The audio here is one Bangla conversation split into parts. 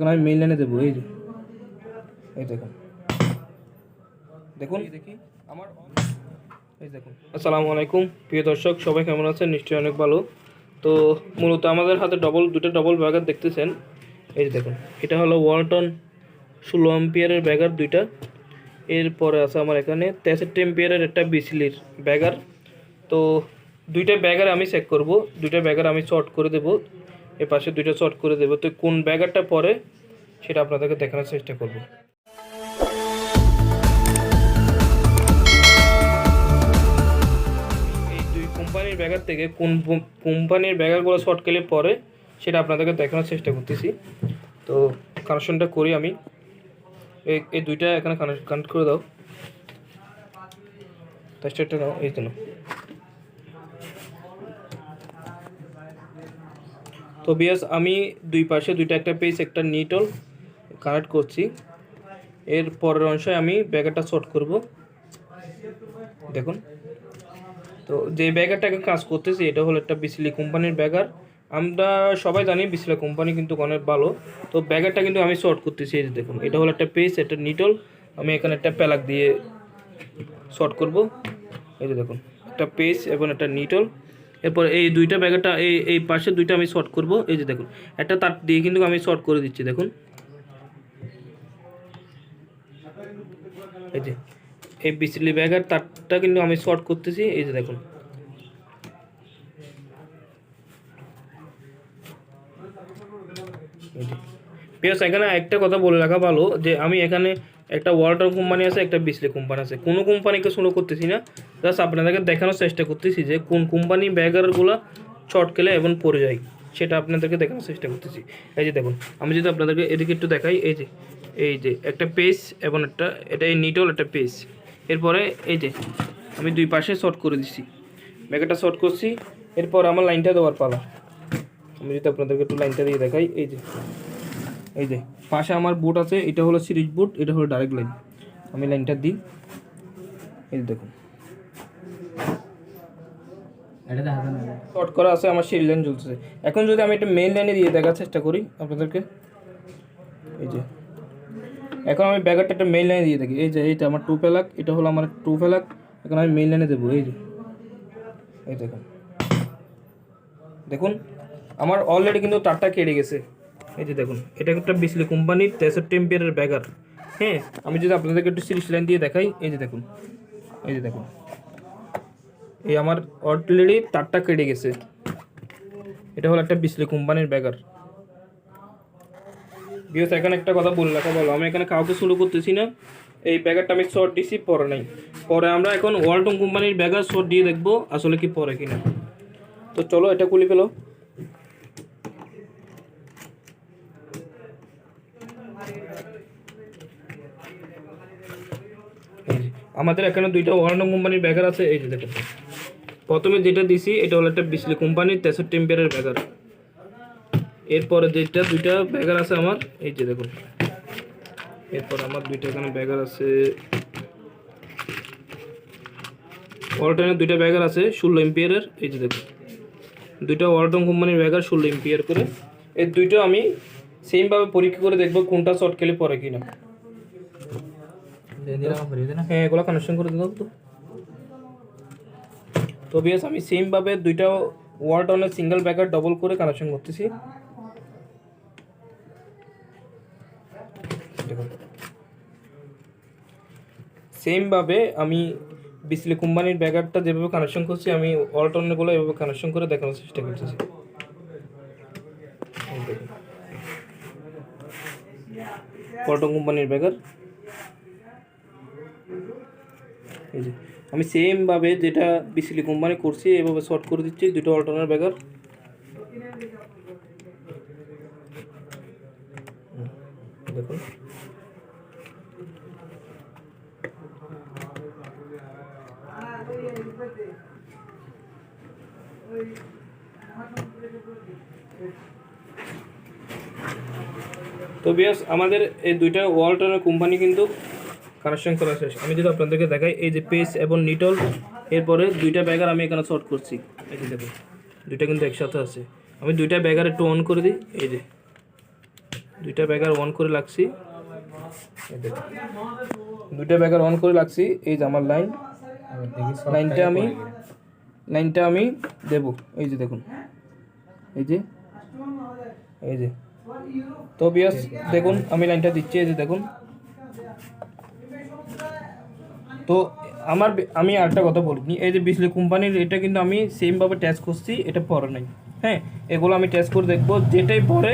এখন আমি মেইন লাইনে দেবো। এই যে এই দেখুন দেখুন দেখি আমার এই দেখুন। আসসালামু আলাইকুম প্রিয় দর্শক, সবাই কেমন আছেন? নিশ্চয়ই অনেক ভালো। তো মূলত আমাদের হাতে দুটো ডবল ব্যাগার দেখতেছেন। এই যে দেখুন, এটা হলো ওয়ালটন 16 অ্যাম্পিয়ারের ব্যাগার দুইটা। এরপরে আছে আমার এখানে 63 অ্যাম্পিয়ারের একটা বিসিলির ব্যাগার। তো দুইটা ব্যাগার আমি চেক করব, দুইটা ব্যাগার আমি শর্ট করে দেব, এর পাশে দুইটা শর্ট করে দেব। তো কোন ব্যাগারটা পরে সেটা আপনাদেরকে দেখানোর চেষ্টা করব। এই দুই কোম্পানির ব্যাগার থেকে কোন কোম্পানির ব্যাগারগুলো শর্ট খেলে পরে সেটা আপনাদেরকে দেখানোর চেষ্টা করতেছি। তো কানেকশনটা করি আমি। এই দুইটা এখানে কানেক্ট করে দাও, টেস্টারটা নাও, এই তো। তো বিয়াস আমি দুই পাশে দুইটা একটা পেজ একটা নিটল কানেক্ট করছি। এর পরের অংশে আমি ব্যাগারটা শর্ট করব। দেখুন, তো যে ব্যাগারটাকে কাজ করতেছি এটা হলো একটা বিসিলি কোম্পানির ব্যাগার। আমরা সবাই জানি বিসিলি কোম্পানি কিন্তু অনেক ভালো। তো ব্যাগারটা কিন্তু আমি শর্ট করতেছি। এই যে দেখুন, এটা হলো একটা পেজ একটা নিটল, আমি এখানে একটা প্যালাক দিয়ে শর্ট করব। এই যে দেখুন, একটা পেজ এবং একটা নিটল। এরপর এই দুইটা ব্যাগারটা এই পাশে দুইটা আমি শর্ট করব। এই যে দেখুন, একটা তার দিয়ে কিন্তু আমি শর্ট করে দিচ্ছি। দেখুন, এই যে এই বিসিলি ব্যাগার তারটা কিন্তু আমি শর্ট করতেছি। এই যে দেখুন, প্লাস এখানে একটা কথা বলে রাখা ভালো যে আমি এখানে একটা ওয়ালটন কোম্পানি আছে, একটা বিসলি কোম্পানি আছে। কোনো কোম্পানিকে শুরু করতেছি না, জাস্ট আপনাদেরকে দেখানোর চেষ্টা করতেছি যে কোন কোম্পানি ব্যাগারগুলো শর্ট খেলে এবং পড়ে যায় সেটা আপনাদেরকে দেখানোর চেষ্টা করতেছি। এই যে দেখুন, আমি যদি আপনাদেরকে এদিকে একটু দেখাই, এই যে একটা পেজ এবং এটা এই নিটল একটা পেজ। এরপরে এই যে আমি দুই পাশে শর্ট করে দিচ্ছি, ব্যাগারটা শর্ট করছি। এরপর আমার লাইনটা দেওয়ার পালা। আমি যদি আপনাদেরকে একটু লাইনটা দিয়ে দেখাই, এই যে পাশে আমার বুট আছে, এটা হলো সিরিজ বুট, এটা হলো ডাইরেক্ট লাইন। আমি লাইনটা দিই, এই দেখুন শর্ট করা আছে, আমার সিরিজ লাইন জ্বলতেছে। এখন যদি আমি একটা মেইন লাইনে দিয়ে দেখার চেষ্টা করি আপনাদেরকে, এই যে এখন আমি ব্যাগারটা একটা মেইন লাইনে দিয়ে দেখি। এই যে এইটা আমার 2 প্যালাক, এটা হলো আমার 2 প্যালাক। এখন আমি মেইন লাইনে দেবো। এই দেখুন দেখুন আমার অলরেডি কিন্তু তারটা কেটে গেছে। এই যে দেখুন, এটা একটা বিসলি কোম্পানির 63 অ্যাম্পিয়ারের ব্যাগার। হ্যাঁ, আমি যদি আপনাদেরকে একটু সিরিজ লাইন দিয়ে দেখাই, এই যে দেখুন এই আমার অলরেডি তারটা কেটে গেছে। এটা হলো একটা বিসলি কোম্পানির ব্যাগার। বিকজ এখানে একটা কথা বলে রাখা ভালো, আমি এখানে কাউকে শুরু করতেছি না। এই ব্যাগারটা আমি শর্ট দিছি, পরে নাই। পরে আমরা এখন ওয়ালটন কোম্পানির ব্যাগার শর্ট দিয়ে দেখবো আসলে কি পরে কিনা। তো চলো এটা খুলে ফেলো। আমাদের এখানে দুইটা ওয়ালটন কোম্পানির ব্যাগার আছে। এই যে দেখুন, প্রথমে যেটা দিছি এটা হলো একটা বিসলি কোম্পানির 63 অ্যাম্পিয়ারের ব্যাগার। এরপরে যেটা দুইটা ব্যাগার আছে আমার, এই যে দেখুন, এরপর আমার দুইটা এখানে ব্যাগার আছে, ওয়ালটনের দুইটা ব্যাগার আছে 16 অ্যাম্পিয়ারের। এই যে দেখুন, দুইটা ওয়ালটন কোম্পানির ব্যাগার 16 অ্যাম্পিয়ার করে। এই দুইটা আমি সেমভাবে পরীক্ষা করে দেখবো কোনটা শর্ট খেলে পরে কিনা। হ্যাঁ, এগুলো কানেকশন করে দিলাম। তো বিয়াস আমি সেমভাবে দুইটা ওয়ালটনের সিঙ্গেল ব্যাগার ডবল করে কানেকশন করতেছি। দেখুন, সেমভাবে আমি বিসলি কোম্পানির ব্যাগারটা যেভাবে কানেকশন করছি, আমি ওয়ালটনেরগুলো এভাবে কানেকশন করে দেখানোর চেষ্টা করতেছি। ওয়ালটন কোম্পানির ব্যাগার, এই যে আমি সেমভাবে যেটা বিসিলি কোম্পানি করছি এভাবে শর্ট করে দিচ্ছি দুটো ওয়ালটনের ব্যাগার। দেখুন, তো বিয়াস আমাদের এই দুইটা ওয়ালটনের কোম্পানি কিন্তু কানেকশন করা শেষ। আমি যদি আপনাদেরকে দেখাই, এই যে পেজ এবং নিটল, এরপরে দুইটা ব্যাগার আমি এখানে শর্ট করছি। এই যে দেখুন, দুইটা কিন্তু একসাথে আছে। আমি দুইটা ব্যাগার একটু অন করে দিই। এই যে দুইটা ব্যাগার অন করে লাগছি, এই দেখুন দুইটা ব্যাগার অন করে লাগছি। এই যে আমার লাইন, লাইনটা আমি দেব। এই যে দেখুন, এই যে তো বিয়াস দেখুন আমি লাইনটা দিচ্ছি, এই যে দেখুন। তো আমি আরেকটা কথা বলিনি, এই যে বিজলি কোম্পানির এটা কিন্তু আমি সেমভাবে টেস্ট করছি, এটা পরে নাই। হ্যাঁ, এগুলো আমি টেস্ট করে দেখবো, যেটাই পরে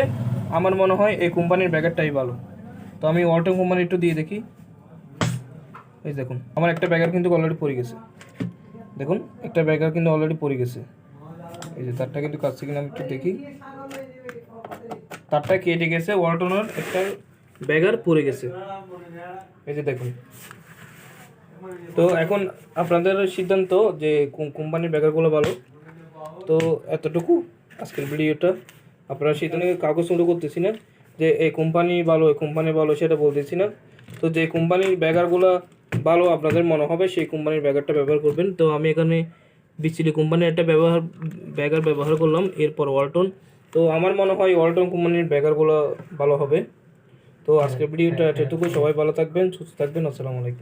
আমার মনে হয় এই কোম্পানির ব্যাগারটাই ভালো। তো আমি ওয়ালটন কোম্পানি একটু দিয়ে দেখি। এই দেখুন আমার একটা ব্যাগার কিন্তু অলরেডি পড়ে গেছে, দেখুন একটা ব্যাগার কিন্তু অলরেডি পড়ে গেছে। এই যে তারটা কিন্তু কাছে কিনা আমি একটু দেখি, তারটা কেটে গেছে, ওয়ালটনের একটা ব্যাগার পড়ে গেছে, এই যে দেখুন। তো এখন আপনাদের সিদ্ধান্ত যে কোন কোম্পানির ব্যাগারগুলো ভালো। তো এতটুকু আজকের ভিডিওটা, আপনারা সিদ্ধান্ত কাগজ সংগ্রহ করতেছি না যে এই কোম্পানি ভালো এই কোম্পানি ভালো সেটা বলতেছি না। তো যে কোম্পানির ব্যাগারগুলো ভালো আপনাদের মনে হবে সেই কোম্পানির ব্যাগারটা ব্যবহার করবেন। তো আমি এখানে বিচলি কোম্পানির একটা ব্যাগার ব্যবহার করলাম, এরপর ওয়ালটন। তো আমার মনে হয় ওয়ালটন কোম্পানির ব্যাগারগুলো ভালো হবে। তো আজকের ভিডিওটা এতটুকু, সবাই ভালো থাকবেন, সুস্থ থাকবেন, আসসালামু আলাইকুম।